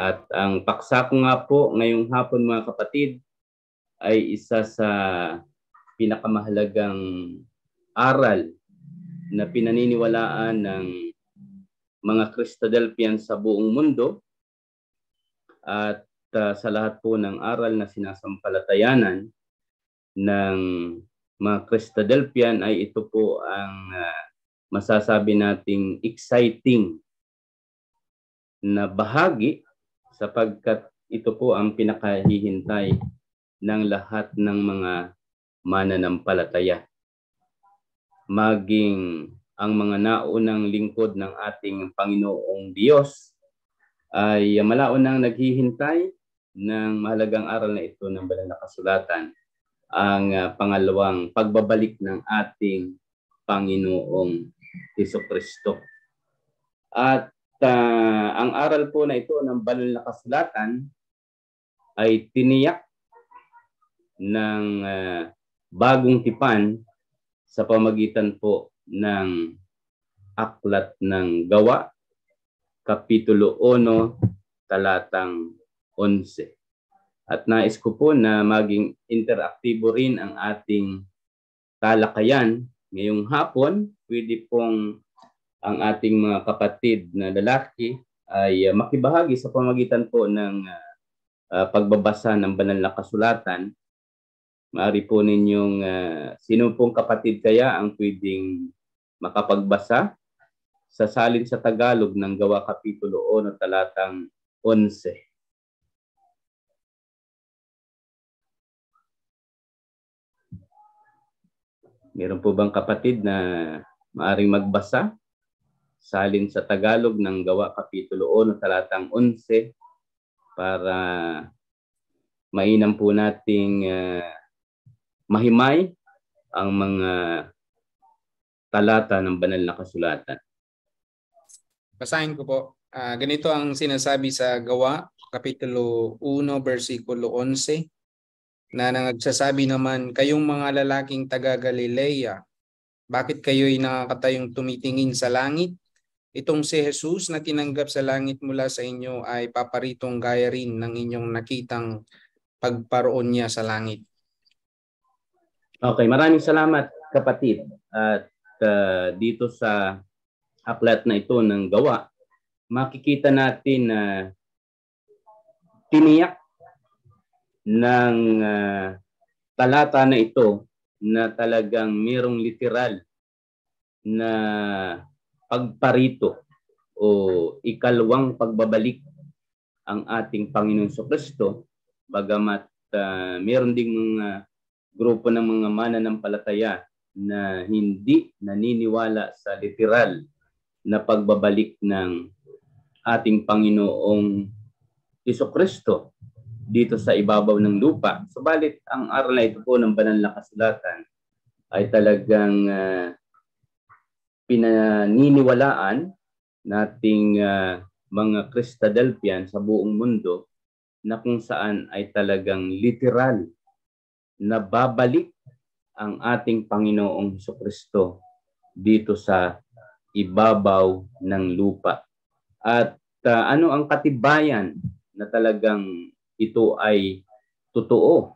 At ang paksa ko nga po ngayong hapon mga kapatid ay isa sa pinakamahalagang aral na pinaniniwalaan ng mga Christadelphians sa buong mundo at sa lahat po ng aral na sinasampalatayanan ng mga Christadelphian ay ito po ang masasabi nating exciting na bahagi sapagkat ito po ang pinakahihintay ng lahat ng mga mananampalataya. Maging ang mga naunang lingkod ng ating Panginoong Diyos ay malaon nang naghihintay ng mahalagang aral na ito ng banal na kasulatan, ang pangalawang pagbabalik ng ating Panginoong Hesukristo. At ang aral po na ito ng banal na kasulatan ay tiniyak ng bagong tipan sa pamagitan po ng Aklat ng Gawa, Kapitulo 1, talatang 11. At nais ko po na maging interaktibo rin ang ating talakayan ngayong hapon. Pwede pong ang ating mga kapatid na lalaki ay makibahagi sa pamagitan po ng pagbabasa ng banal na kasulatan. Maaari po ninyong sino pong kapatid kaya ang pwedeng makapagbasa sa salin sa Tagalog ng Gawa Kapitulo 1 talatang 11. Meron po bang kapatid na maaring magbasa? Salin sa Tagalog ng Gawa Kapitulo 1 talatang 11 para mainam po nating mahimay ang mga talata ng banal na kasulatan. Basahin ko po. Ganito ang sinasabi sa Gawa Kapitulo 1 versikulo 11 na nagsasabi naman, kayong mga lalaking taga Galilea, bakit kayo'y nakakatayong tumitingin sa langit? Itong si Jesus na tinanggap sa langit mula sa inyo ay paparitong gaya rin ng inyong nakitang pagparoon niya sa langit. Okay, maraming salamat kapatid. At dito sa aklat na ito ng Gawa, makikita natin na tiniyak ng talata na ito na talagang mayroong literal na pagparito o ikalawang pagbabalik ang ating Panginoong Hesukristo, bagamat mayroon ding mga grupo ng mga mananampalataya na hindi naniniwala sa literal na pagbabalik ng ating Panginoong Hesukristo dito sa ibabaw ng lupa. Subalit ang aral na ito po ng banal na kasulatan ay talagang pinaniniwalaan nating mga Christadelphian sa buong mundo na kung saan ay talagang literal na babalik ang ating Panginoong Hesukristo dito sa ibabaw ng lupa. At ano ang katibayan na talagang ito ay totoo?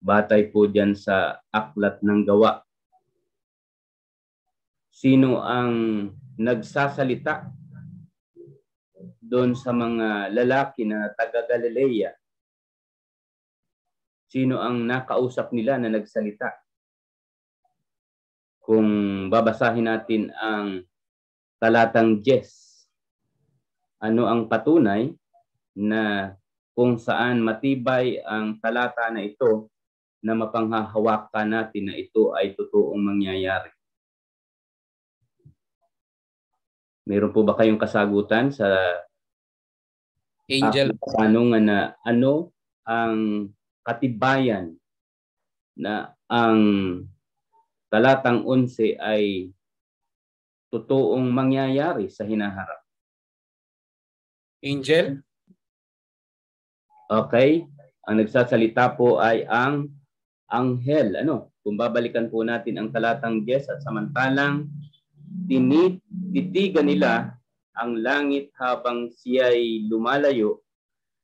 Batay po diyan sa Aklat ng Gawa. Sino ang nagsasalita doon sa mga lalaki na taga Galilea? Sino ang nakausap nila na nagsalita? Kung babasahin natin ang talatang 10, ano ang patunay na kung saan matibay ang talata na ito na mapanghahawakan natin na ito ay totoong mangyayari? Meron po ba kayong kasagutan sa Angel? Tanong na ano ang katibayan na ang talatang 11 ay totoong mangyayari sa hinaharap? Angel? Okay. Ang nagsasalita po ay ang anghel. Kung babalikan po natin ang talatang 10, at samantalang tinititigan nila ang langit habang siya'y lumalayo,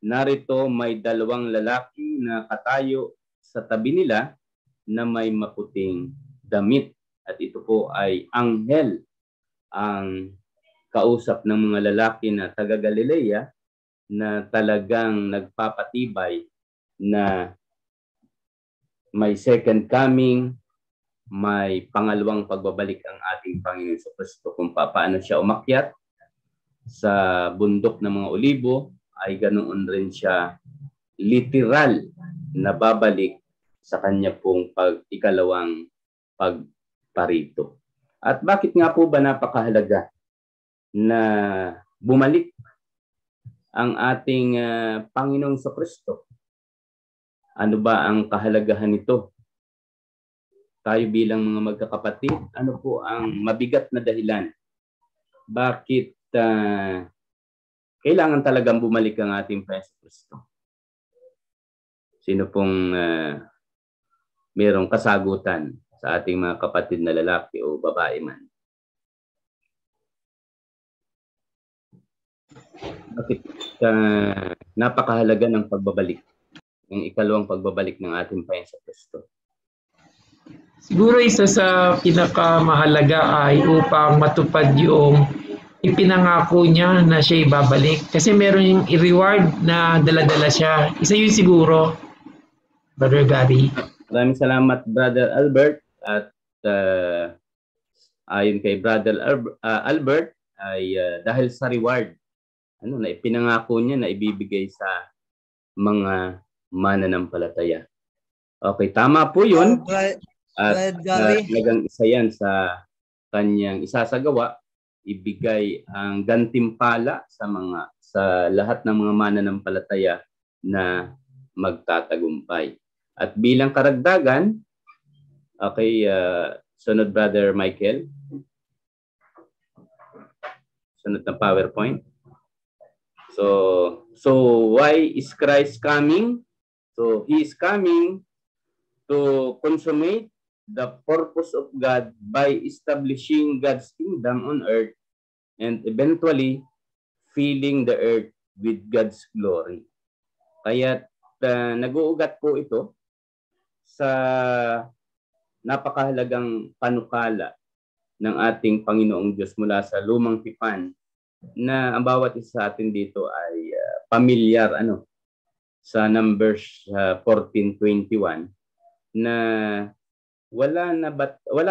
narito may dalawang lalaki na katayo sa tabi nila na may maputing damit. At ito po ay anghel ang kausap ng mga lalaki na taga Galilea na talagang nagpapatibay na may second coming, may pangalawang pagbabalik ang ating Panginoon Jesucristo. Kung paano siya umakyat sa bundok ng mga olibo, ay ganoon rin siya literal na babalik sa kanya pong ikalawang pagparito. At bakit nga po ba napakahalaga na bumalik ang ating Panginoong Jesucristo? Ano ba ang kahalagahan nito? Tayo bilang mga magkakapatid, ano po ang mabigat na dahilan? Bakit kailangan talagang bumalik ang ating Panginoong Jesucristo? Sino pong mayroong kasagutan sa ating mga kapatid na lalaki o babae man? Bakit napakahalaga ng pagbabalik, ng ikalawang pagbabalik ng ating Panginoong Jesucristo? Siguro isa sa pinakamahalaga ay upang matupad yung ipinangako niya na siya babalik. Kasi meron yung i-reward na dala-dala siya. Isa yun siguro, Brother Gary. Maraming salamat, Brother Albert. At ayon kay Brother Albert, ay dahil sa reward na ipinangako niya na ibibigay sa mga mananampalataya. Okay, tama po yun. At talagang isa yan sa kanyang isasagawa, ibigay ang gantimpala sa lahat ng mga mananampalataya na magtatagumpay. At bilang karagdagan, okay, sunod Brother Michael. Sunod na PowerPoint. So why is Christ coming? So he is coming to consummate the purpose of God by establishing God's kingdom on earth and eventually filling the earth with God's glory. Kaya nag-uugat po ito sa napakahalagang panukala ng ating Panginoong Diyos mula sa lumang tipan na ang bawat isa sa atin dito ay pamilyar sa Numbers 14:21 na wala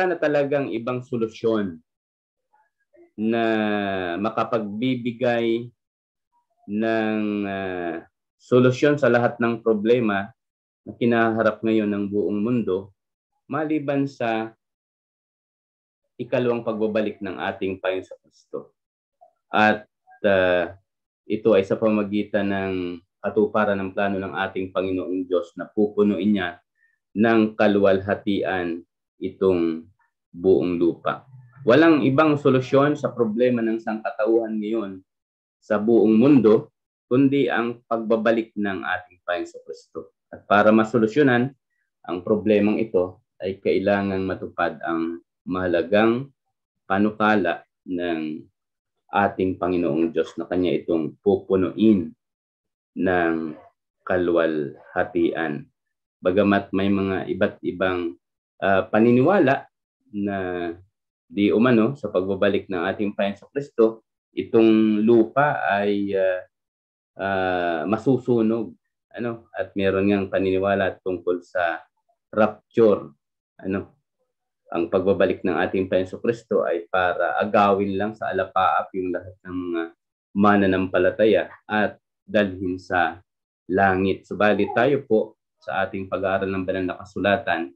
na talagang ibang solusyon na makapagbibigay ng solusyon sa lahat ng problema na kinaharap ngayon ng buong mundo maliban sa ikalawang pagbabalik ng ating Panginoon Jesucristo. At ito ay sa pamamagitan ng katuparan ng plano ng ating Panginoong Diyos na pupunuin niya ng kaluwalhatian itong buong lupa. Walang ibang solusyon sa problema ng sangkatauhan ngayon sa buong mundo kundi ang pagbabalik ng ating Panginoong Jesucristo. At para masolusyonan ang problemang ito ay kailangan matupad ang mahalagang panukala ng ating Panginoong Diyos na kanya itong pupunuin ng kaluwalhatian. Bagamat may mga iba't ibang paniniwala na di umano sa pagbabalik ng ating Panginoong Jesucristo, itong lupa ay masusunog. At meron ngang paniniwala tungkol sa rapture. Ang pagbabalik ng ating Panginoong Jesucristo ay para agawin lang sa alapaap yung lahat ng mga mananampalataya at dalhin sa langit. Subalit tayo po sa ating pag-aaral ng banal na kasulatan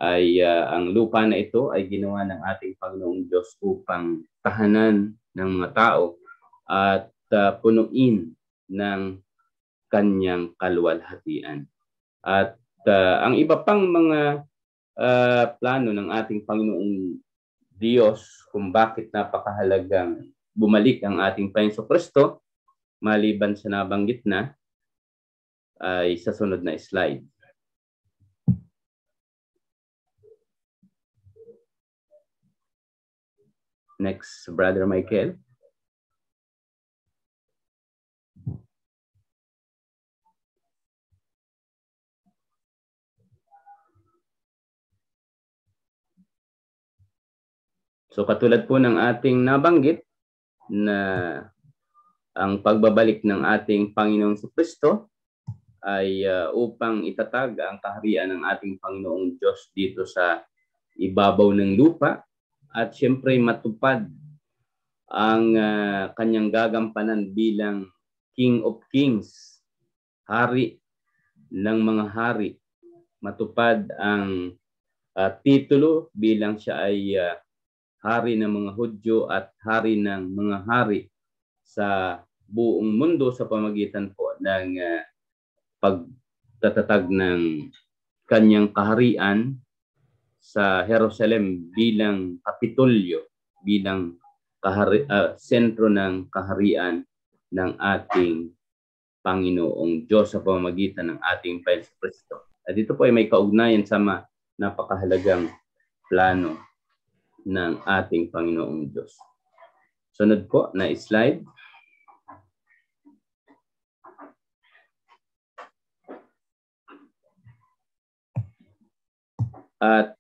ay ang lupa na ito ay ginawa ng ating Panginoong Diyos upang tahanan ng mga tao at punuin ng kanyang kaluwalhatian. At ang iba pang mga plano ng ating Panginoong Diyos kung bakit napakahalagang bumalik ang ating Panginoong Jesucristo maliban sa nabanggit na ay sa sunod na slide. Next, Brother Michael. So katulad po ng ating nabanggit na ang pagbabalik ng ating Panginoong Kristo ay upang itatag ang kaharian ng ating Panginoong Diyos dito sa ibabaw ng lupa at siyempre matupad ang kanyang gagampanan bilang King of Kings, hari ng mga hari. Matupad ang titulo bilang siya ay hari ng mga Hudyo at hari ng mga hari sa buong mundo sa pamagitan po ng pagtatatag ng kanyang kaharian sa Jerusalem bilang kapitolyo, bilang sentro ng kaharian ng ating Panginoong Diyos sa pamamagitan ng ating Panginoong Kristo. At ito po ay may kaugnayan sa napakahalagang plano ng ating Panginoong Diyos. Sunod po na slide. At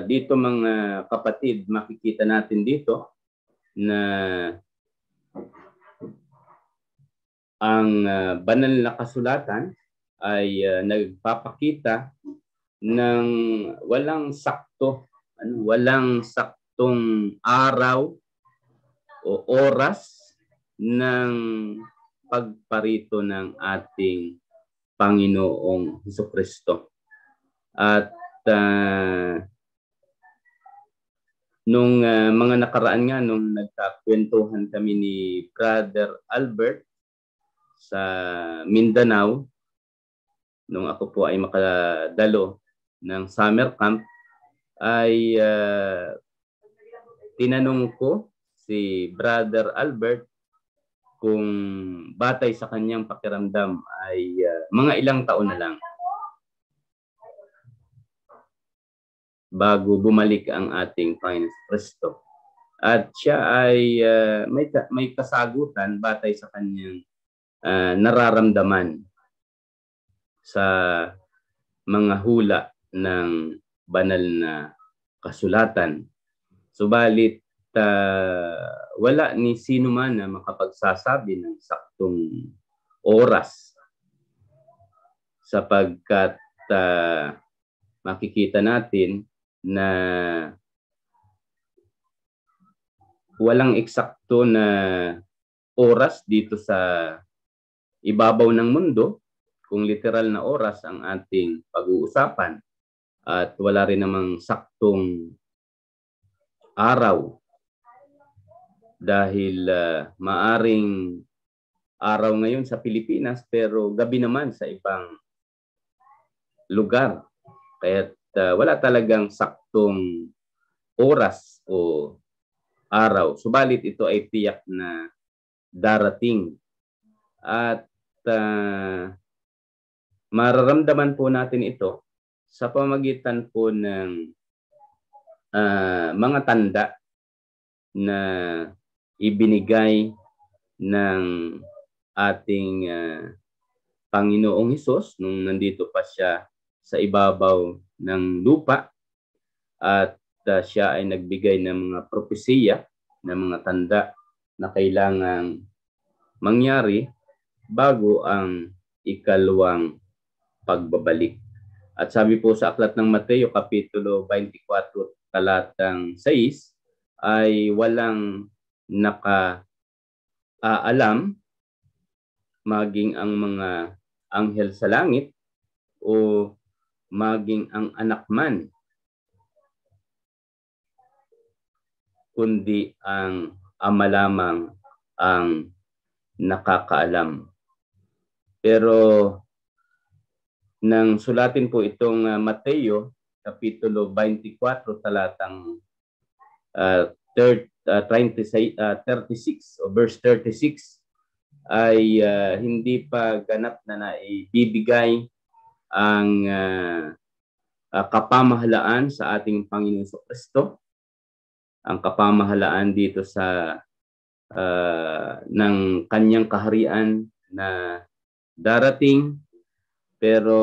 dito mga kapatid, makikita natin dito na ang banal na kasulatan ay nagpapakita ng walang saktong araw o oras ng pagparito ng ating Panginoong Hesukristo. At nung mga nakaraan nga, nung nagkakwentuhan kami ni Brother Albert sa Mindanao, nung ako po ay makadalo ng summer camp, ay tinanong ko si Brother Albert kung batay sa kanyang pakiramdam ay mga ilang taon na lang bago bumalik ang ating Panginoong Kristo. At siya ay may kasagutan batay sa kanyang nararamdaman sa mga hula ng banal na kasulatan. Subalit wala ni sino man na makapagsasabi ng saktong oras sapagkat makikita natin na walang eksakto na oras dito sa ibabaw ng mundo, kung literal na oras ang ating pag-uusapan, at wala rin namang saktong araw dahil maaring araw ngayon sa Pilipinas pero gabi naman sa ibang lugar. Kaya wala talagang saktong oras o araw. Subalit ito ay tiyak na darating. At mararamdaman po natin ito sa pamagitan po ng mga tanda na ibinigay ng ating Panginoong Hesus nung nandito pa siya sa ibabaw ng lupa, at siya ay nagbigay ng mga propesiya, ng mga tanda na kailangang mangyari bago ang ikalawang pagbabalik. At sabi po sa aklat ng Mateo kapitulo 24 talatang 6 ay walang nakaalam maging ang mga anghel sa langit o maging ang anak man, kundi ang Ama lamang ang nakakaalam. Pero nang sulatin po itong Mateo kapitulo 24 talatang 36 o verse 36 ay hindi pa ganap na naibibigay ang kapamahalaan sa ating Panginoong Kristo, ang kapamahalaan dito sa ng kanyang kaharian na darating. Pero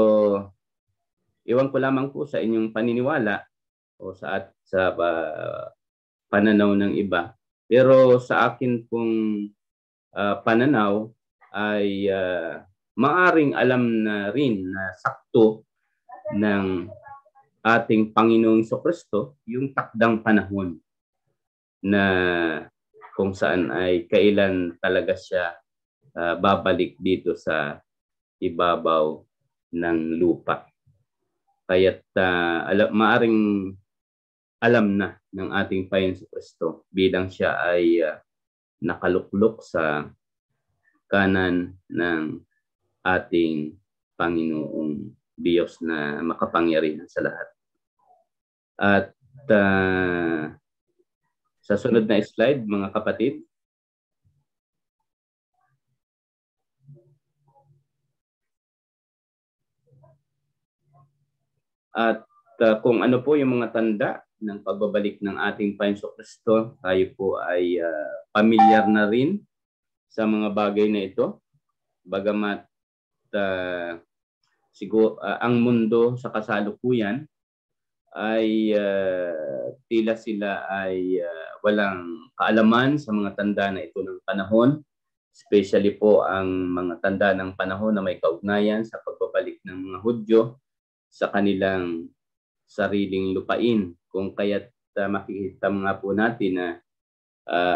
iwan ko lamang po sa inyong paniniwala o sa pananaw ng iba. Pero sa akin pong pananaw ay maaring alam na rin na sakto ng ating Panginoong Jesucristo yung takdang panahon na kung saan ay kailan talaga siya babalik dito sa ibabaw ng lupa. Kaya't maaring alam na ng ating Panginoong Jesucristo bilang siya ay nakaluklok sa kanan ng ating Panginoong Diyos na makapangyarihan sa lahat. At sa sunod na slide, mga kapatid, at kung ano po yung mga tanda ng pagbabalik ng ating Panginoong Jesucristo, tayo po ay pamilyar na rin sa mga bagay na ito. Bagamat siguro ang mundo sa kasalukuyan ay tila sila ay walang kaalaman sa mga tanda na ito ng panahon, especially po ang mga tanda ng panahon na may kaugnayan sa pagbabalik ng mga Hudyo sa kanilang sariling lupain. Kung kaya't makikita nga po natin na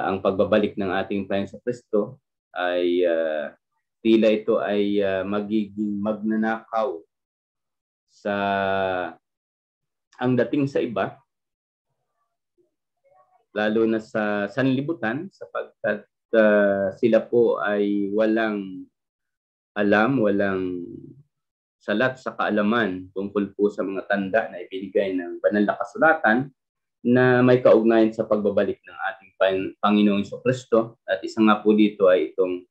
ang pagbabalik ng ating Panginoon Jesucristo ay tila ito ay magiging magnanakaw sa ang dating sa iba, lalo na sa sanlibutan, sapagkat sila po ay walang alam, walang salat sa kaalaman tungkol po sa mga tanda na ibinigay ng banal na kasulatan na may kaugnayan sa pagbabalik ng ating Panginoong Jesucristo. At isa nga po dito ay itong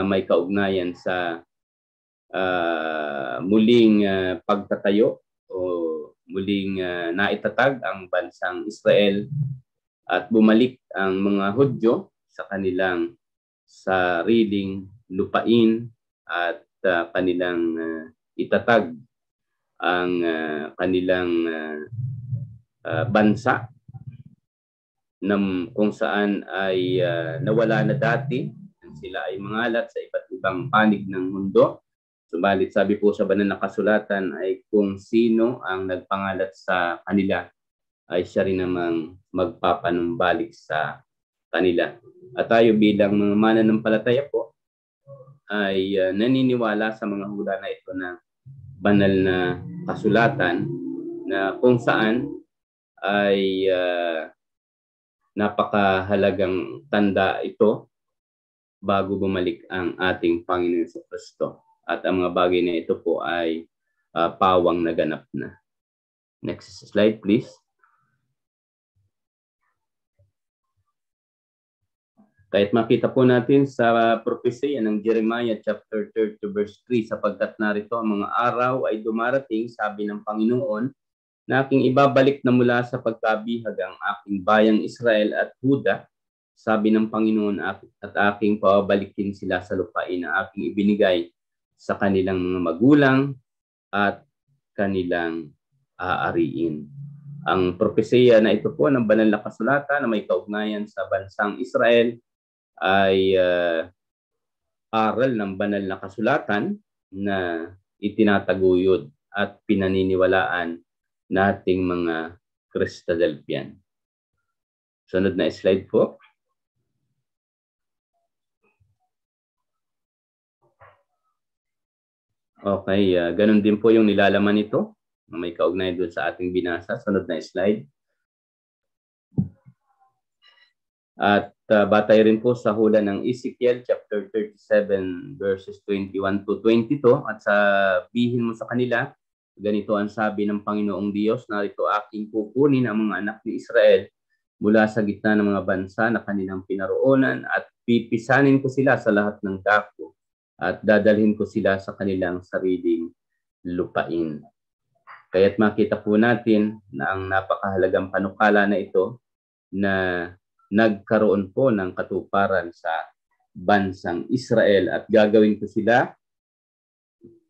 may kaugnayan sa muling pagtatayo o muling naitatag ang bansang Israel at bumalik ang mga Hudyo sa kanilang sariling lupain at kanilang itatag ang kanilang bansa na kung saan ay nawala na dati. Sila ay mangalat sa iba't ibang panig ng mundo. Subalit sabi po sa banal na kasulatan ay kung sino ang nagpangalat sa kanila ay siya rin namang magpapanumbalik sa kanila. At tayo bilang mga mananampalataya po ay naniniwala sa mga hula na ito na banal na kasulatan na kung saan ay napakahalagang tanda ito bago bumalik ang ating Panginoon sa Kristo. At ang mga bagay na ito po ay pawang naganap na. Next slide, please. Kahit makita po natin sa propesya ng Jeremiah chapter 30 verse 3, sapagkat narito ang mga araw ay dumarating, sabi ng Panginoon, na aking ibabalik na mula sa pagkabihag ang aking bayang Israel at Huda, sabi ng Panginoon, at aking pabalikin sila sa lupain na aking ibinigay sa kanilang mga magulang at kanilang aariin. Ang propesya na ito po ng banal na kasulatan na may kaugnayan sa bansang Israel ay aral ng banal na kasulatan na itinataguyod at pinaniniwalaan nating mga Christadelphian. Sunod na slide po. Okay, ganun din po yung nilalaman nito na may kaugnay doon sa ating binasa. Sunod na slide. At batay rin po sa hula ng Ezekiel chapter 37 verses 21 to 22 at sabihin mo sa kanila, ganito ang sabi ng Panginoong Diyos, narito aking kukunin ang mga anak ni Israel mula sa gitna ng mga bansa na kanilang pinaroonan at pipisanin ko sila sa lahat ng dako at dadalhin ko sila sa kanilang sariling lupain. Kaya't makita po natin na ang napakahalagang panukala na ito na nagkaroon po ng katuparan sa bansang Israel at gagawin ko sila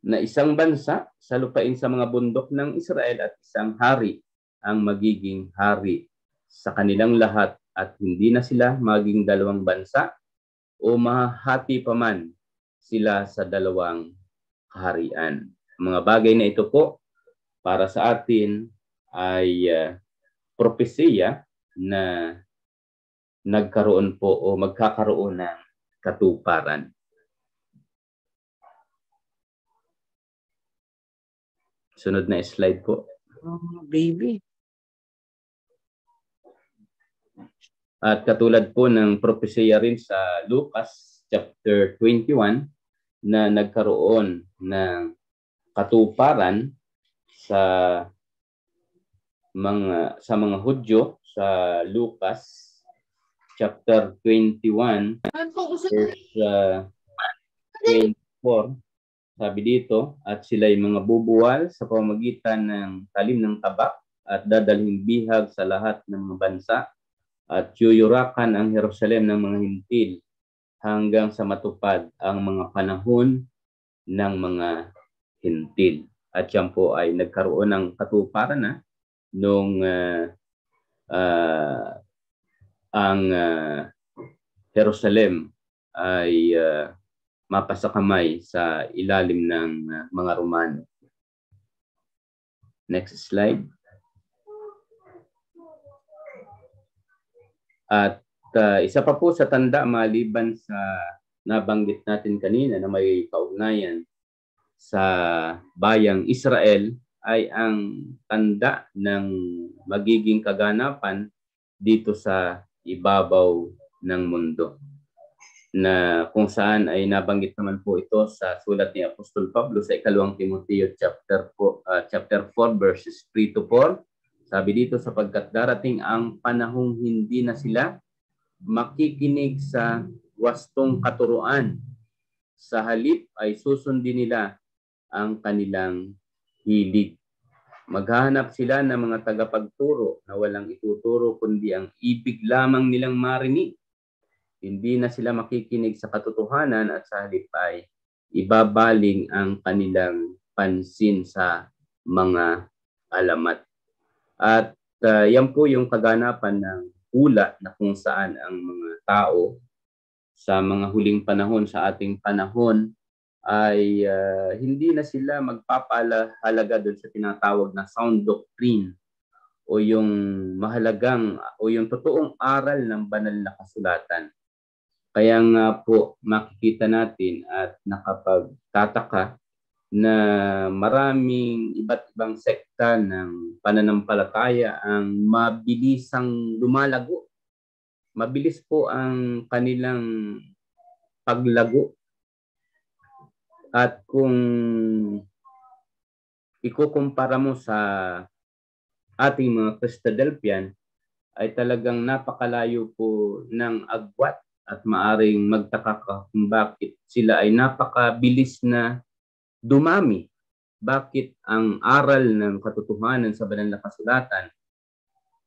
na isang bansa sa lupain sa mga bundok ng Israel at isang hari ang magiging hari sa kanilang lahat at hindi na sila maging dalawang bansa o mahati pa man sila sa dalawang kaharian. Mga bagay na ito po para sa atin ay propesiya na nagkaroon po o magkakaroon ng katuparan. Sunod na slide po. Baby. At katulad po ng propesiya rin sa Lucas chapter 21 na nagkaroon ng katuparan sa mga Hudyo sa Lucas chapter 21 verse 24. Sabi dito, at sila'y mga bubuwal sa pamamagitan ng talim ng tabak at dadalhin bihag sa lahat ng mga bansa at yuyurakan ang Jerusalem ng mga hintil hanggang sa matupad ang mga panahon ng mga hintil. At yan po ay nagkaroon ng katuparan na nung ang Jerusalem ay mapasakamay sa ilalim ng mga Romano. Next slide. At isa pa po sa tanda maliban sa nabanggit natin kanina na may kaugnayan sa bayang Israel ay ang tanda ng magiging kaganapan dito sa ibabaw ng mundo, na kung saan ay nabanggit naman po ito sa sulat ni Apostol Pablo sa ikalawang Timoteo chapter 4 verses 3 to 4. Sabi dito, sapagkat darating ang panahong hindi na sila makikinig sa wastong katuruan. Sa halip ay susundin nila ang kanilang hilig. Maghahanap sila ng mga tagapagturo na walang ituturo kundi ang ibig lamang nilang marinig. Hindi na sila makikinig sa katotohanan at sa halip ay ibabaling ang kanilang pansin sa mga alamat. At yan po yung kaganapan ng hula na kung saan ang mga tao sa mga huling panahon, sa ating panahon, ay hindi na sila magpapahalaga doon sa tinatawag na sound doctrine o yung mahalagang o yung totoong aral ng banal na kasulatan. Kaya nga po makikita natin at nakapagtataka na maraming iba't ibang sekta ng pananampalataya ang mabilisang lumalago. Mabilis po ang kanilang paglago. At kung ikukumpara mo sa ating mga Christadelphian, ay talagang napakalayo po ng agwat at maaring magtaka ka kung bakit sila ay napakabilis na dumami. Bakit ang aral ng katotohanan sa banal na kasulatan,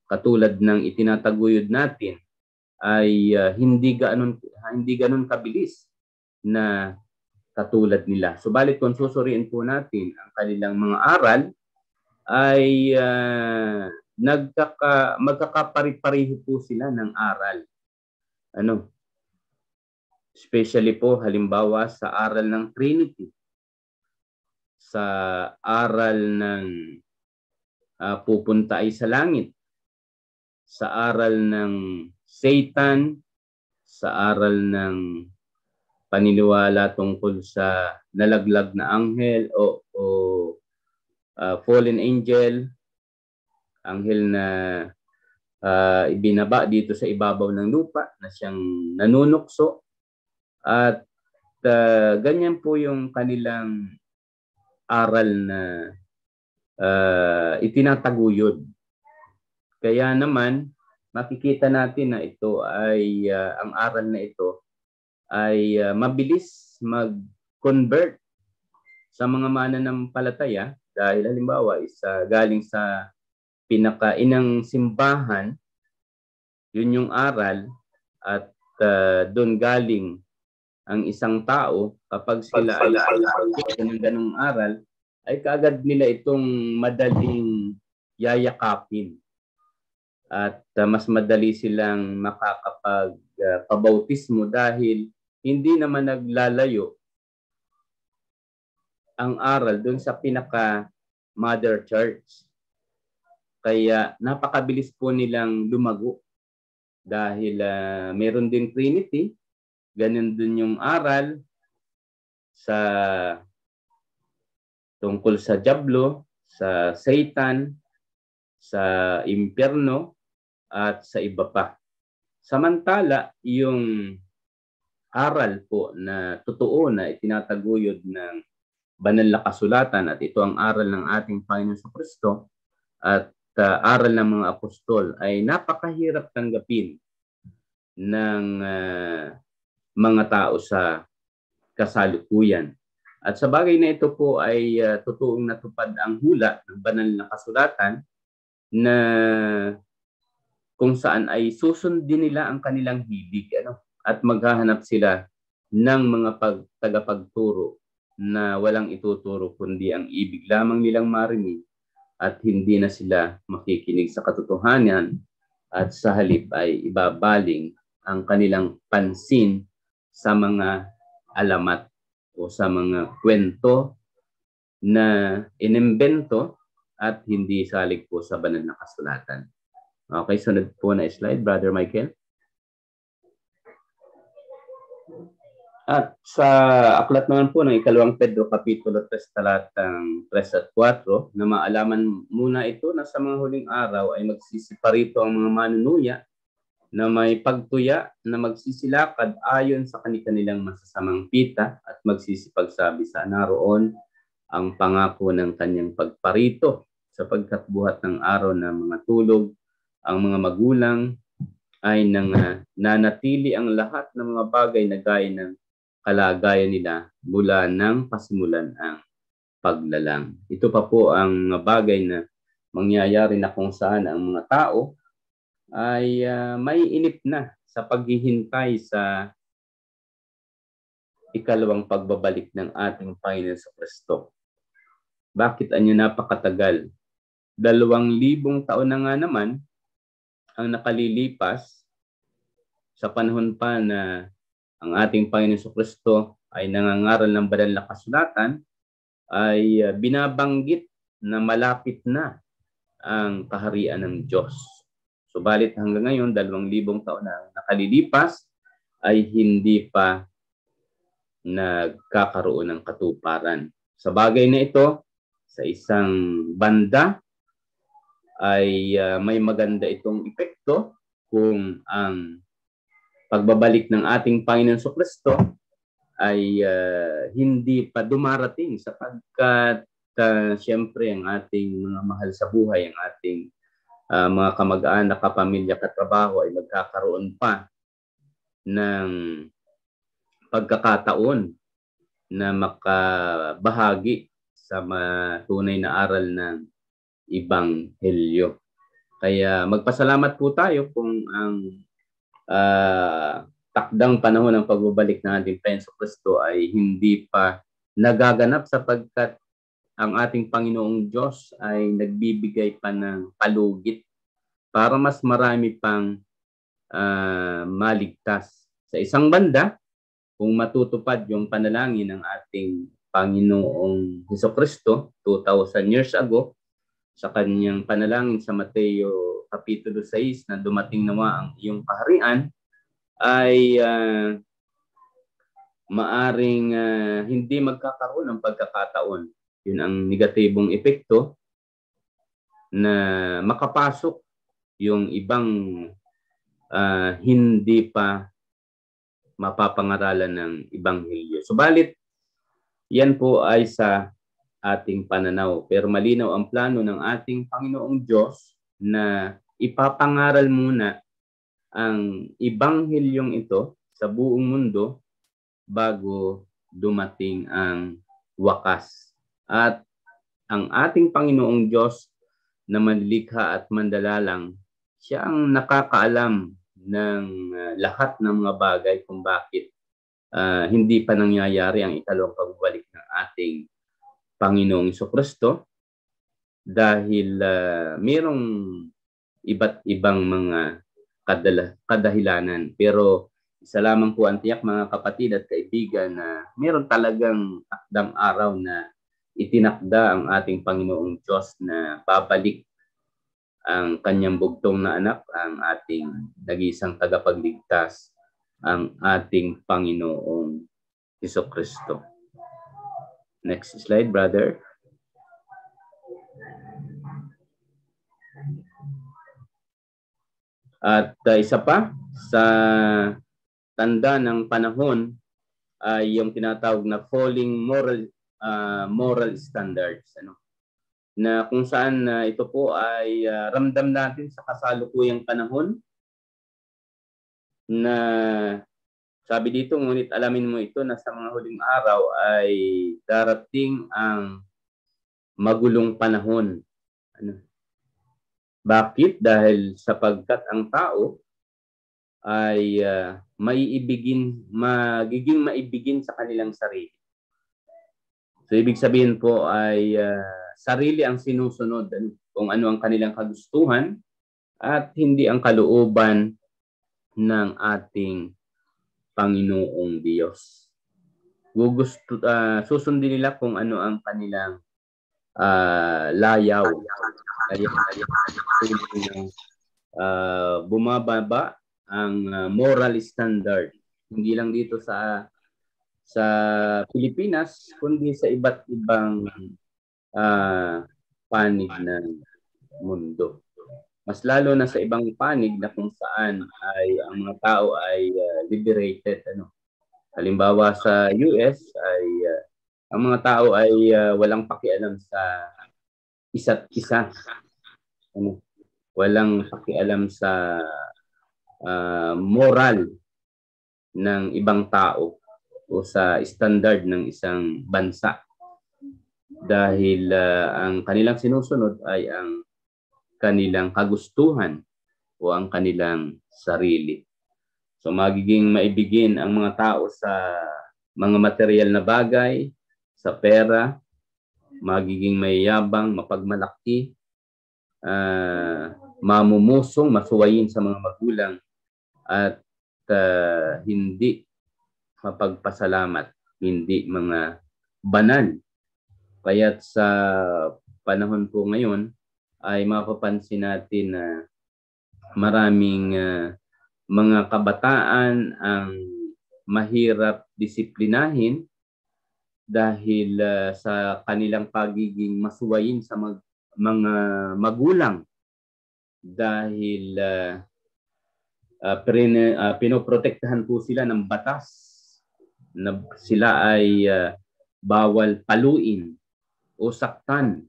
katulad ng itinataguyod natin, ay hindi ganun kabilis na katulad nila. Subalit kung susuriin po natin ang kanilang mga aral, ay magkakapari-pareho po sila ng aral. Especially po halimbawa sa aral ng Trinity, sa aral ng pupunta ay sa langit, sa aral ng Satan, sa aral ng paniniwala tungkol sa nalaglag na anghel o fallen angel, anghel na ibinaba dito sa ibabaw ng lupa na siyang nanunukso. At ganyan po yung kanilang aral na itinataguyod. Kaya naman makikita natin na ito ay ang aral na ito ay mabilis mag-convert sa mga mananampalataya dahil halimbawa galing sa pinakainang simbahan, yun yung aral, at doon galing ang isang tao. Kapag sila ay ng ganung aral, ay kaagad nila itong madaling yayakapin. at mas madali silang makakapagpabautismo dahil hindi naman naglalayo ang aral doon sa pinaka-mother church. Kaya napakabilis po nilang lumago dahil meron din Trinity, ganun din yung aral sa tungkol sa Diablo, sa Satan, sa impyerno, at sa iba pa. Samantala, yung aral po na totoo na itinataguyod ng banal na kasulatan, at ito ang aral ng ating Panginoon Jesucristo at aral ng mga apostol, ay napakahirap tanggapin ng mga tao sa kasalukuyan. At sa bagay na ito po ay totoong natupad ang hula ng banal na kasulatan na kung saan ay susundin nila ang kanilang hilig, at maghahanap sila ng mga tagapagturo na walang ituturo kundi ang ibig lamang nilang marinig, at hindi na sila makikinig sa katotohanan, at sa halip ay ibabaling ang kanilang pansin sa mga alamat o sa mga kwento na inimbento at hindi salig po sa banal na kasulatan. Okay, sunod po na slide, Brother Michael. At sa aklat naman po ng ikalawang Pedro Kapitulo 3 talatang 3 at 4, na maalaman muna ito na sa mga huling araw ay magsisiparito ang mga manunuya na may pagtuya na magsisilakad ayon sa kanilang masasamang pita, at magsisipagsabi sa naroon ang pangako ng kanyang pagparito, sapagkat buhat ng araw ng mga tulog ang mga magulang ay nanatili ang lahat ng mga bagay na gaya ng kalagayan nila mula ng pasimulan ang paglalang. Ito pa po ang mga bagay na mangyayari na kung saan ang mga tao ay may inip na sa paghihintay sa ikalawang pagbabalik ng ating Panginoon Jesucristo. Bakit anyo napakatagal? 2,000 taon na nga naman ang nakalilipas sa panahon pa na ang ating Panginoon Jesucristo ay nangangaral ng banal na kasulatan, ay binabanggit na malapit na ang kaharian ng Diyos. Subalit hanggang ngayon, 2,000 taon na nakalilipas, ay hindi pa nagkakaroon ng katuparan. Sa bagay na ito, sa isang banda, ay may maganda itong epekto kung ang pagbabalik ng ating Panginoon Jesucristo ay hindi pa dumarating, sapagkat siyempre ang ating mga mahal sa buhay, ang ating mga kamag-anak, kapamilya, katrabaho ay magkakaroon pa ng pagkakataon na makabahagi sa tunay na aral ng Ebanghelyo. Kaya magpasalamat po tayo kung ang takdang panahon ng pagbabalik ng ating Panginoon Jesucristo ay hindi pa nagaganap, sapagkat ang ating Panginoong Diyos ay nagbibigay pa ng palugit para mas marami pang maligtas. Sa isang banda, kung matutupad yung panalangin ng ating Panginoong Jesucristo 2,000 years ago sa kanyang panalangin sa Mateo Kapitulo 6 na dumating nawa ang iyong kaharian, ay maaring hindi magkakaroon ng pagkakataon. Yun ang negatibong epekto, na makapasok yung ibang hindi pa mapapangaralan ng Ebanghelyo. Subalit, yan po ay sa ating pananaw. Pero malinaw ang plano ng ating Panginoong Diyos na ipapangaral muna ang Ebanghelyong ito sa buong mundo bago dumating ang wakas. At ang ating Panginoong Diyos na manlikha at mandalalang, siya ang nakakaalam ng lahat ng mga bagay kung bakit hindi pa nangyayari ang ikalawang pagbabalik ng ating Panginoong Jesucristo, dahil mayroong iba't ibang mga kadahilanan. Pero isa lamang po ang tiyak, mga kapatid at kaibigan, na meron talagang akdang araw na itinakda ang ating Panginoong Diyos na babalik ang kanyang bugtong na anak, ang ating nag-iisang tagapagligtas, ang ating Panginoong Hesukristo. Next slide, brother. At isa pa sa tanda ng panahon ay yung tinatawag na falling moral standards, na kung saan ito po ay ramdam natin sa kasalukuyang panahon, na sabi dito, ngunit alamin mo ito na sa mga huling araw ay darating ang magulong panahon. Bakit? Dahil sapagkat ang tao ay magiging maibigin sa kanilang sarili. So ibig sabihin po ay sarili ang sinusunod, kung ano ang kanilang kagustuhan at hindi ang kalooban ng ating Panginoong Diyos. Susundin nila kung ano ang kanilang layaw. Bumababa ang moral standard, hindi lang dito sa Pilipinas, kundi sa iba't ibang panig ng mundo. Mas lalo na sa ibang panig na kung saan ay ang mga tao ay liberated. Halimbawa sa US ay ang mga tao ay walang pakialam sa isa't isa. Walang pakialam sa moral ng ibang tao o sa standard ng isang bansa. Dahil ang kanilang sinusunod ay ang kanilang kagustuhan o ang kanilang sarili. So magiging maibigin ang mga tao sa mga material na bagay, sa pera, magiging mayabang, mapagmalaki, mamumusong, masuwayin sa mga magulang, at hindi mapagpasalamat, hindi mga banal. Kaya't sa panahon po ngayon ay mapapansin natin na maraming mga kabataan ang mahirap disiplinahin dahil sa kanilang pagiging masuwayin sa mga magulang, dahil pinoprotektahan po sila ng batas na sila ay bawal paluin o saktan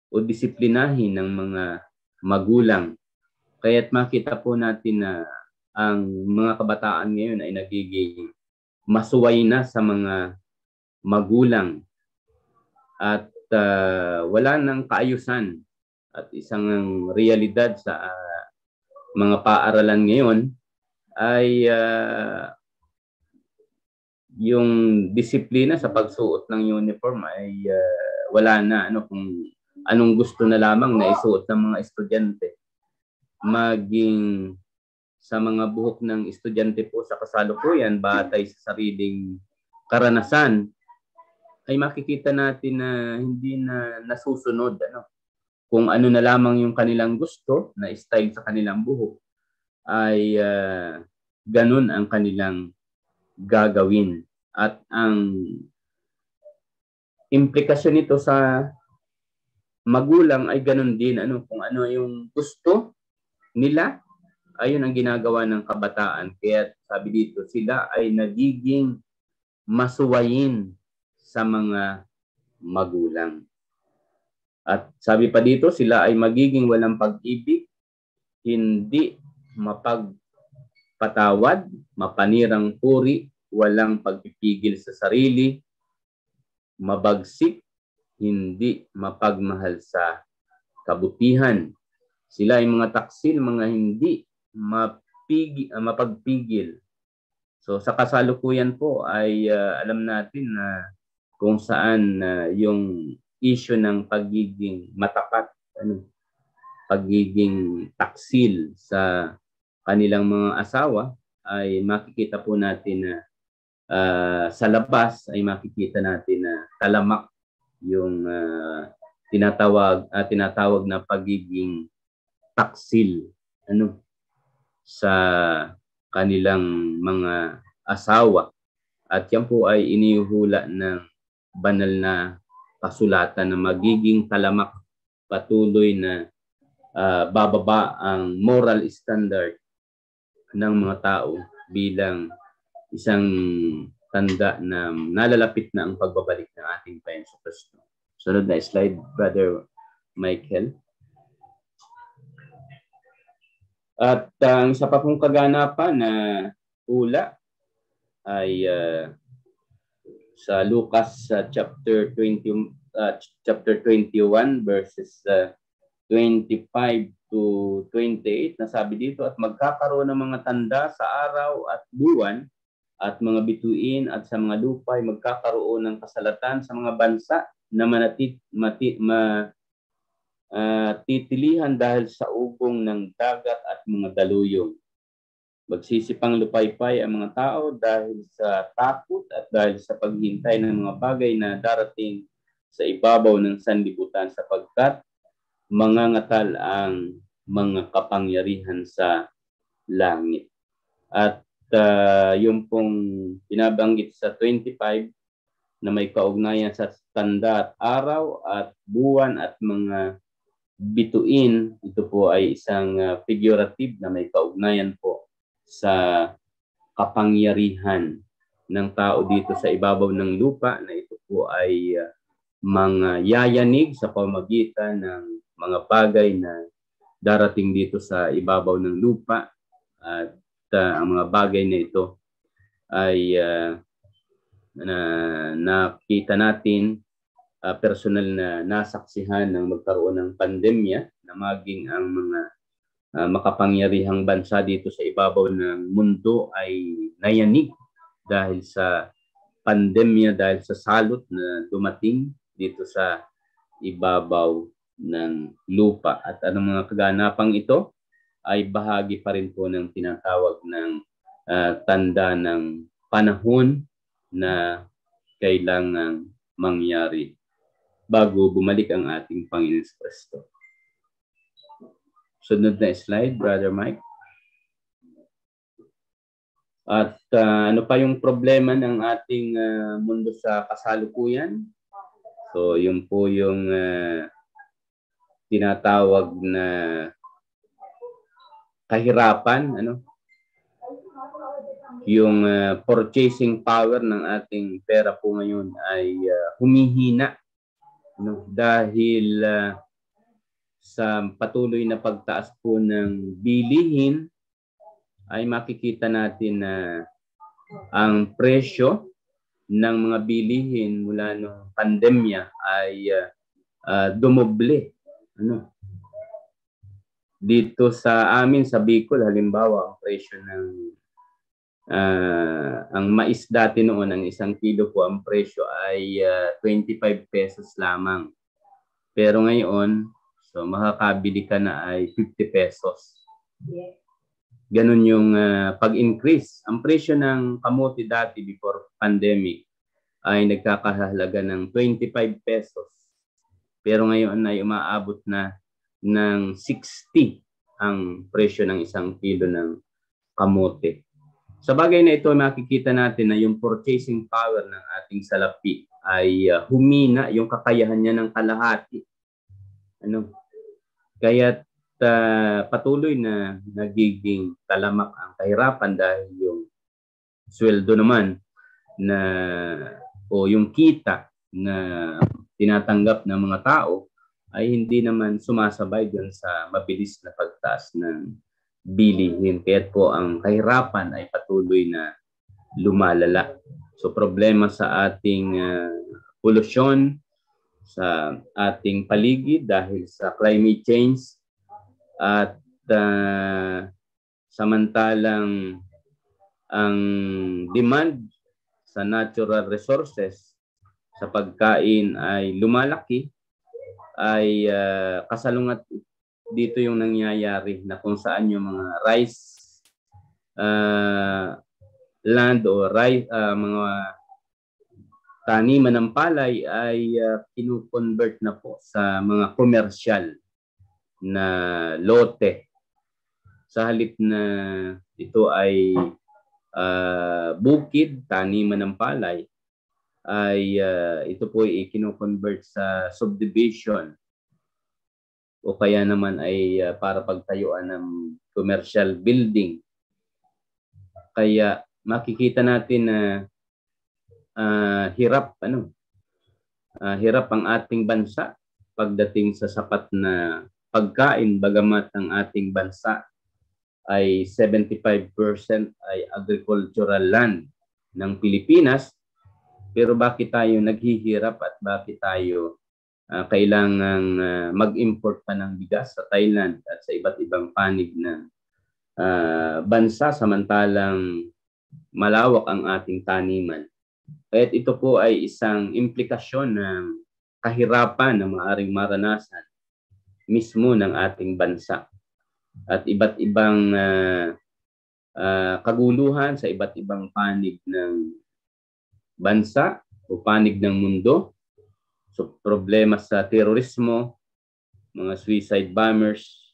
o disiplinahin ng mga magulang. Kaya't makita po natin na ang mga kabataan ngayon ay nagiging masuway na sa mga magulang at wala nang kaayusan. At isang realidad sa mga paaralan ngayon ay yung disiplina sa pagsuot ng uniform ay wala na. Kung anong gusto na lamang na isuot ng mga estudyante, maging sa mga buhok ng estudyante po sa kasalukuyan batay sa sariling karanasan, ay makikita natin na hindi na nasusunod kung ano na lamang yung kanilang gusto na style sa kanilang buhok, ay ganun ang kanilang gagawin. At ang implikasyon nito sa magulang ay ganun din. Kung ano yung gusto nila, ayun ang ginagawa ng kabataan. Kaya sabi dito, sila ay nagiging masuwayin sa mga magulang. At sabi pa dito, sila ay magiging walang pag-ibig, hindi mapagpatawad, mapanirang puri, walang pagpipigil sa sarili, mabagsik, hindi mapagmahal sa kabutihan. Sila ay mga taksil, mga hindi mapagpigil. So sa kasalukuyan po ay alam natin na kung saan yung issue ng pagiging matapat pagiging taksil sa kanilang mga asawa, ay makikita po natin na sa labas ay makikita natin na talamak yung tinatawag na pagiging taksil sa kanilang mga asawa. At yan po ay inihuhula ng banal na kasulatan na magiging talamak, patuloy na bababa ang moral standard ng mga tao bilang isang tanda na nalalapit na ang pagbabalik ng ating Panginoon sa Kristo. Sunod na slide, Brother Michael. At ang isa pa pong kaganapan na hula ay sa Lucas chapter 21 verses 25 to 28, nasabi dito, at magkakaroon ng mga tanda sa araw at buwan at mga bituin at sa mga lupa ay magkakaroon ng kasalatan sa mga bansa na titilihan dahil sa ugong ng dagat at mga daluyong. Magsisipang lupaypay ang mga tao dahil sa takot at dahil sa paghintay ng mga bagay na darating sa ibabaw ng sanlibutan, sapagkat mangangatal ang mga kapangyarihan sa langit. At yung pong binabanggit sa 25 na may kaugnayan sa tanda at araw at buwan at mga bituin, ito po ay isang figurative na may kaugnayan po sa kapangyarihan ng tao dito sa ibabaw ng lupa, na ito po ay mga yayanig sa pamamagitan ng mga bagay na darating dito sa ibabaw ng lupa. At ang mga bagay na ito ay nakita natin personal na nasaksihan ng magkaroon ng pandemya, na maging ang mga makapangyarihang bansa dito sa ibabaw ng mundo ay nayanig dahil sa pandemya, dahil sa salot na dumating dito sa ibabaw ng lupa. At ang mga kaganapang ito ay bahagi pa rin po ng tinatawag ng tanda ng panahon na kailangang mangyari bago bumalik ang ating Panginoon Kristo. Sunod na slide, Brother Mike. At ano pa yung problema ng ating mundo sa kasalukuyan? So yun po yung tinatawag na kahirapan, yung purchasing power ng ating pera po ngayon ay humihina, dahil sa patuloy na pagtaas po ng bilihin, ay makikita natin na ang presyo ng mga bilihin mula nung pandemya ay dumoble. Dito sa amin sa Bicol, halimbawa, ang presyo ng ang mais dati noon, ang 1 kilo po, ang presyo ay 25 pesos lamang. Pero ngayon, so makakabili ka na ay 50 pesos. Ganun yung pag-increase. Ang presyo ng kamote dati before pandemic ay nagkakahalaga ng 25 pesos. Pero ngayon ay umaabot na ng 60 ang presyo ng 1 kilo ng kamote. Sa bagay na ito, makikita natin na yung purchasing power ng ating salapi ay humina, yung kakayahan niya ng kalahati. Kaya't patuloy na nagiging talamak ang kahirapan, dahil yung sweldo naman na o yung kita na tinatanggap ng mga tao ay hindi naman sumasabay dun sa mabilis na pagtaas ng bilihin. Kaya po ang kahirapan ay patuloy na lumalala. So problema sa ating polusyon, sa ating paligid dahil sa climate change, at samantalang ang demand sa natural resources sa pagkain ay lumalaki, ay kasalungat dito yung nangyayari na kung saan yung mga rice land o rice, mga taniman ng palay ay kinu-convert na po sa mga komersyal na lote. Sa halip na ito ay bukid, taniman ng palay, ay ito po ay kinu-convert sa subdivision o kaya naman ay para pagtayuan ng commercial building. Kaya makikita natin na hirap ang ating bansa pagdating sa sapat na pagkain, bagamat ang ating bansa ay 75% ay agricultural land ng Pilipinas. Pero bakit tayo naghihirap at bakit tayo kailangang mag-import pa ng bigas sa Thailand at sa iba't ibang panig ng bansa samantalang malawak ang ating taniman? At ito po ay isang implikasyon ng kahirapan na maaaring maranasan mismo ng ating bansa at iba't ibang kaguluhan sa iba't ibang panig ng bansa o panig ng mundo. So, problema sa terorismo, mga suicide bombers,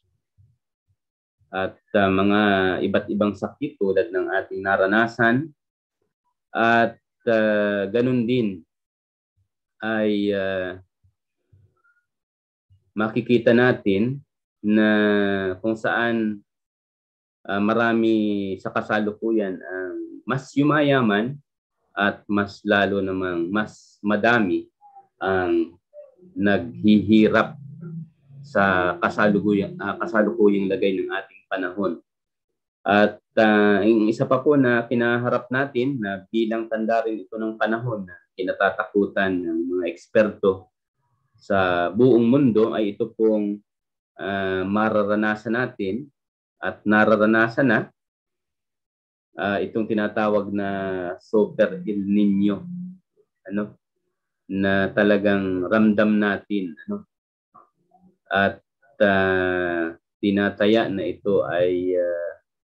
at mga iba't ibang sakit tulad ng ating naranasan. At ganun din ay makikita natin na kung saan marami sa kasalukuyan ang mas yumayaman at mas lalo namang mas madami ang naghihirap sa kasalukuyang lagay ng ating panahon. At yung isa pa po na kinaharap natin na bilang tanda rin ito ng panahon na kinatatakutan ng mga eksperto sa buong mundo ay ito pong mararanasan natin at nararanasan na itong tinatawag na Super El Nino, na talagang ramdam natin, at tinataya na ito ay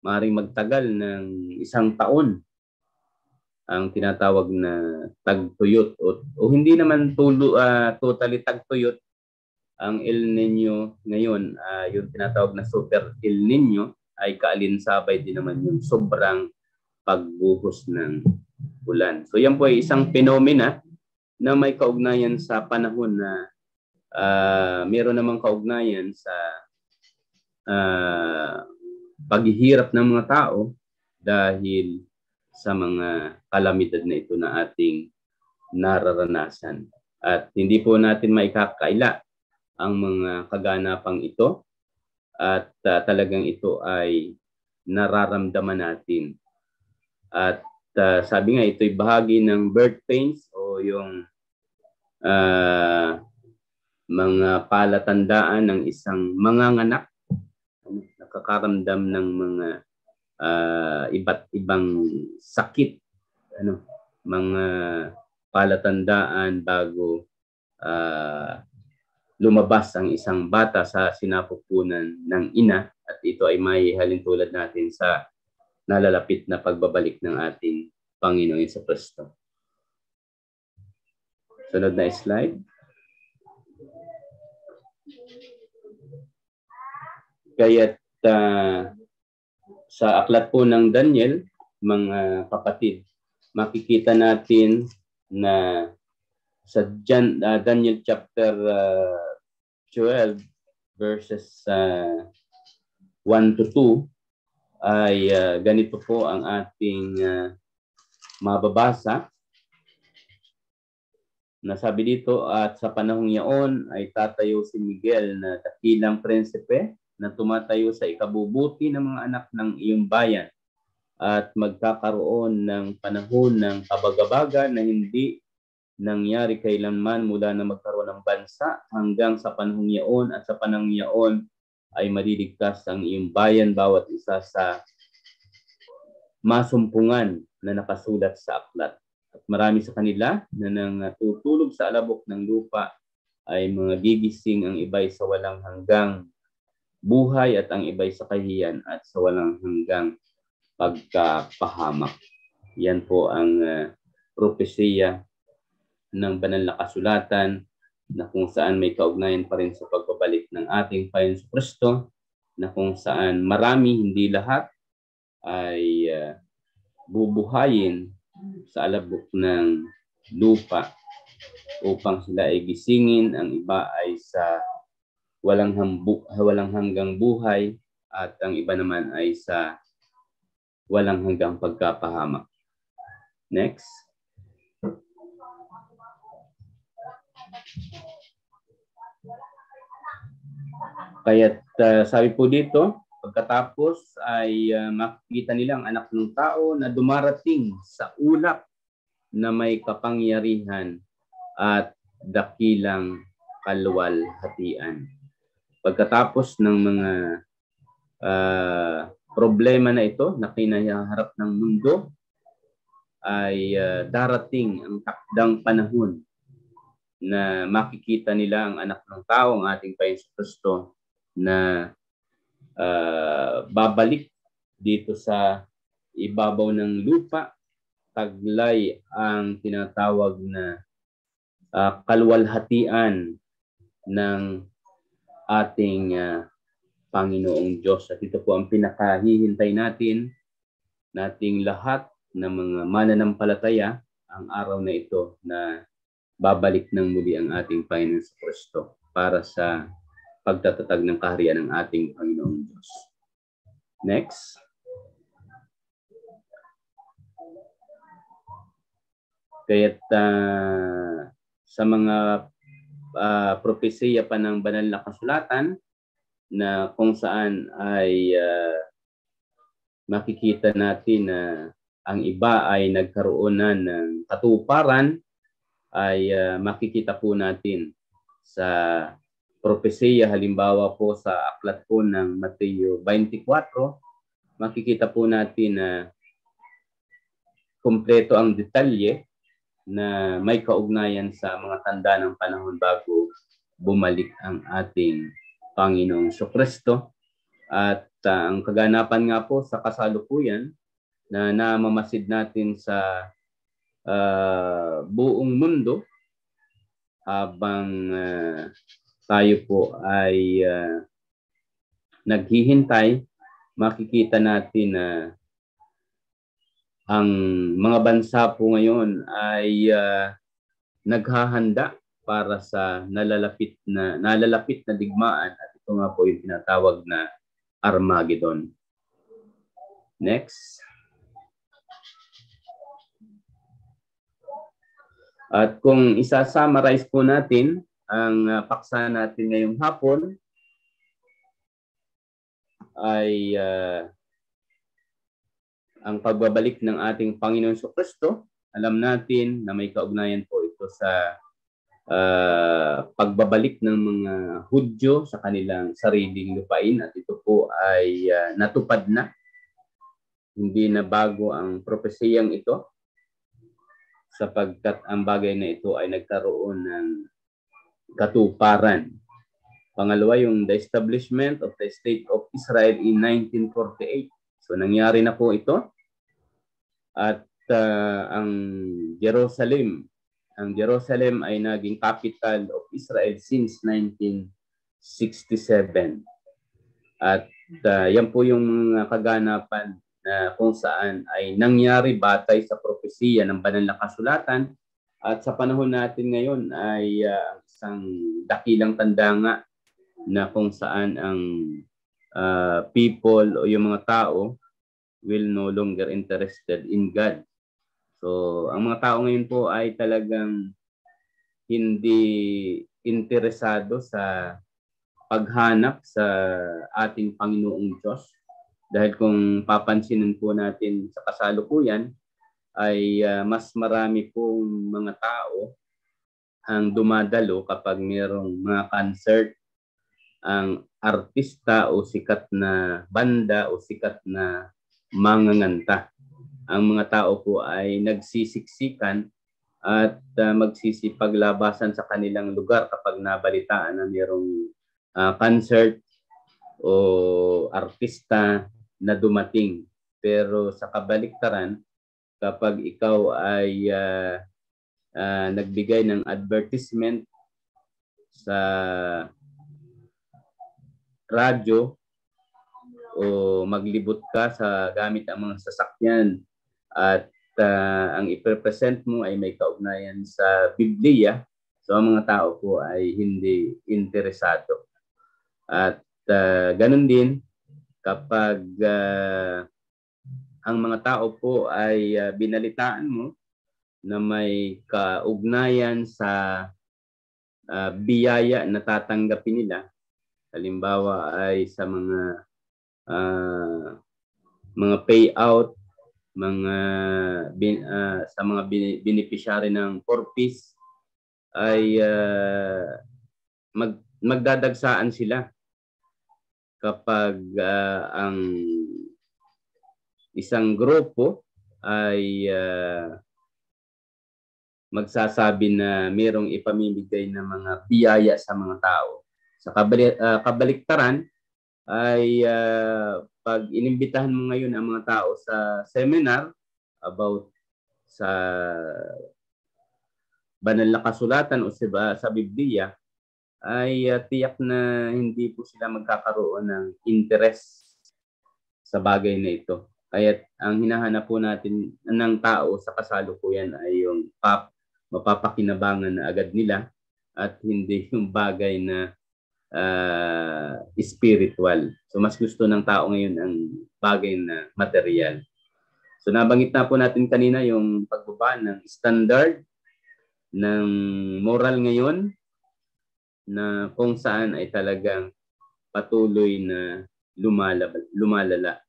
maaaring magtagal ng 1 taon, ang tinatawag na tagtuyot o hindi naman totally tagtuyot. Ang El Nino ngayon, yung tinatawag na Super El Nino, ay kaalinsabay din naman yung sobrang pagbuhos ng ulan. So yan po ay isang phenomena na may kaugnayan sa panahon na meron namang kaugnayan sa paghihirap ng mga tao dahil sa mga kalamidad na ito na ating nararanasan. At hindi po natin maikakaila ang mga kaganapang ito at talagang ito ay nararamdaman natin. At sabi nga, ito'y bahagi ng birth pains o yung mga palatandaan ng isang manganganak, nakakaramdam ng mga iba't ibang sakit, mga palatandaan bago lumabas ang isang bata sa sinapupunan ng ina, at ito ay may halintulad natin sa nalalapit na pagbabalik ng ating Panginoon sa Kristo. Sunod na slide. Kaya't sa aklat po ng Daniel, mga kapatid, makikita natin na sa Daniel chapter 12 verses 1 to 2 ay ganito po ang ating mababasa. Nasabi dito, at sa panahong yaon ay tatayo si Miguel na dakilang prinsipe na tumatayo sa ikabubuti ng mga anak ng iyong bayan, at magkakaroon ng panahon ng kabagabaga na hindi nangyari kailanman mula na magkaroon ng bansa hanggang sa panahong yaon, at sa panahong yaon ay maliligtas ang iyong bayan bawat isa sa masumpungan na nakasulat sa aklat. At marami sa kanila na nang tutulog sa alabok ng lupa ay mga gigising, ang iba'y sa walang hanggang buhay at ang iba'y sa kahiyan at sa walang hanggang pagkapahamak. Yan po ang propesiya ng banal na kasulatan na kung saan may kaugnayan pa rin sa pagbabalik ng ating Panginoong Kristo, na kung saan marami, hindi lahat, ay bubuhayin sa alabok ng lupa upang sila ay gisingin. Ang iba ay sa walang hanggang buhay at ang iba naman ay sa walang hanggang pagkapahamak. Next. Kaya't sabi po dito, pagkatapos ay makikita nila ang anak ng tao na dumarating sa ulap na may kapangyarihan at dakilang kaluwalhatian. Pagkatapos ng mga problema na ito na kinaharap ng mundo, ay darating ang takdang panahon na makikita nila ang anak ng tao, ang ating Panginoon Kristo, na babalik dito sa ibabaw ng lupa. Taglay ang tinatawag na kaluwalhatian ng ating Panginoong Diyos. At ito po ang pinakahihintay nating lahat na mga mananampalataya, ang araw na ito na babalik ng muli ang ating Panginoon Kristo para sa pagtatatag ng kaharian ng ating Panginoong Diyos. Next. Kaya't sa mga propesiya pa ng banal na kasulatan na kung saan ay makikita natin na ang iba ay nagkaroon na ng katuparan, ay makikita po natin sa propesiya, halimbawa po sa aklat po ng Mateo 24, makikita po natin na kumpleto ang detalye na may kaugnayan sa mga tanda ng panahon bago bumalik ang ating Panginoong Kristo. At ang kaganapan nga po sa kasalukuyan na namamasid natin sa buong mundo habang tayo po ay naghihintay, makikita natin na ang mga bansa po ngayon ay naghahanda para sa nalalapit na digmaan, at ito nga po yung tinatawag na Armageddon. Next. At kung isa-summarize po natin ang paksa natin ngayong hapon, ay ang pagbabalik ng ating Panginoon Kristo. Alam natin na may kaugnayan po ito sa pagbabalik ng mga Hudyo sa kanilang sariling lupain, at ito po ay natupad na. Hindi na bago ang propesiyang ito, sapagkat ang bagay na ito ay nagkaroon ng katuparan. Pangalawa, yung the establishment of the State of Israel in 1948. So nangyari na po ito. At ang Jerusalem ay naging capital of Israel since 1967. At yan po yung mga kaganapan na kung saan ay nangyari batay sa propesiya ng banal na kasulatan. At sa panahon natin ngayon ay isang dakilang tanda nga na kung saan ang people o yung mga tao will no longer interested in God. So, ang mga tao ngayon po ay talagang hindi interesado sa paghanap sa ating Panginoong Diyos. Dahil kung papansinin po natin sa kasalukuyan, ay mas marami pong mga tao ang dumadalo kapag mayroong mga concert, ang artista o sikat na banda o sikat na manganganta. Ang mga tao po ay nagsisiksikan at magsisipaglabasan sa kanilang lugar kapag nabalitaan na mayroong concert o artista na dumating. Pero sa kabaliktaran, kapag ikaw ay nagbigay ng advertisement sa radyo o maglibot ka sa gamit ang mga sasakyan at ang iprepresent mo ay may kaugnayan sa Biblia, so ang mga tao po ay hindi interesado. At ganun din kapag ang mga tao po ay binalitaan mo na may kaugnayan sa biyaya na tatanggapin nila, halimbawa ay sa mga payout, sa mga beneficiary ng Corpus, ay magdadagsaan sila kapag ang isang grupo ay magsasabi na mayroong ipamimigay na mga biyaya sa mga tao. Sa kabaliktaran ay pag inimbitahan mo ngayon ang mga tao sa seminar about sa banal na kasulatan o sa Biblia, ay tiyak na hindi po sila magkakaroon ng interest sa bagay na ito. Kaya ang hinahanap po natin ng tao sa kasalukuyan ay yung mapapakinabangan na agad nila at hindi yung bagay na spiritual. So mas gusto ng tao ngayon ang bagay na material. So nabanggit na po natin kanina yung pagbaba ng standard ng moral ngayon, na kung saan ay talagang patuloy na lumalala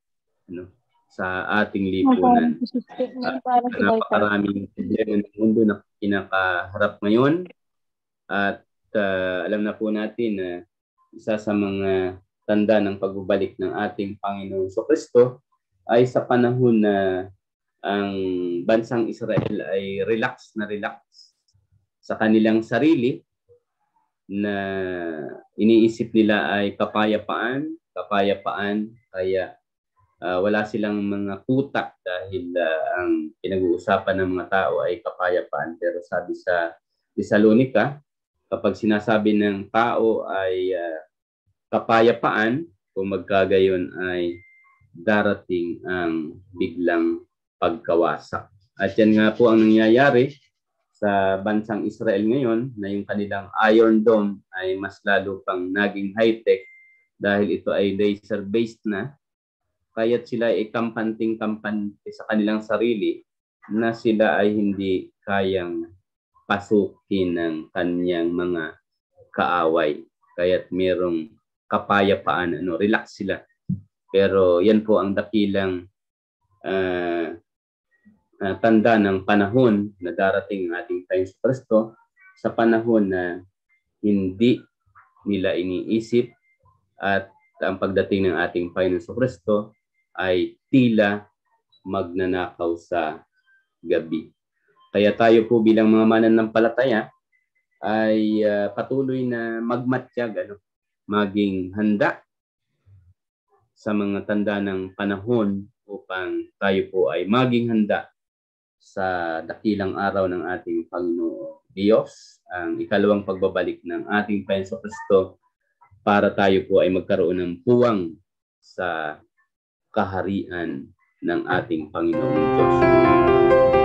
sa ating lipunan. Napakaraming problema ng mundo na kinakaharap ngayon, at alam na po natin na isa sa mga tanda ng pagbabalik ng ating Panginoong Jesucristo ay sa panahon na ang bansang Israel ay relax sa kanilang sarili, na iniisip nila ay kapayapaan, kaya wala silang mga kuta dahil ang pinag-uusapan ng mga tao ay kapayapaan. Pero sabi sa Thessalonica, kapag sinasabi ng tao ay kapayapaan, kung magkagayon ay darating ang biglang pagkawasak. At yan nga po ang nangyayari sa bansang Israel ngayon, na yung kanilang Iron Dome ay mas lalo pang naging high-tech dahil ito ay laser-based na. Kaya't sila ay kampanting-kampante sa kanilang sarili na sila ay hindi kayang pasukin ng kanyang mga kaaway. Kaya't merong kapayapaan, relax sila. Pero yan po ang dakilang tanda ng panahon na darating ang ating Panginoong Jesucristo, sa panahon na hindi nila iniisip at ang pagdating ng ating Panginoong Jesucristo ay tila magnanakaw sa gabi. Kaya tayo po bilang mga mananampalataya ay patuloy na magmatiyag, maging handa sa mga tanda ng panahon upang tayo po ay maging handa sa dakilang araw ng ating Panginoong Diyos, ang ikalawang pagbabalik ng ating Panginoong Jesucristo, para tayo po ay magkaroon ng puwang sa kaharian ng ating Panginoong Diyos.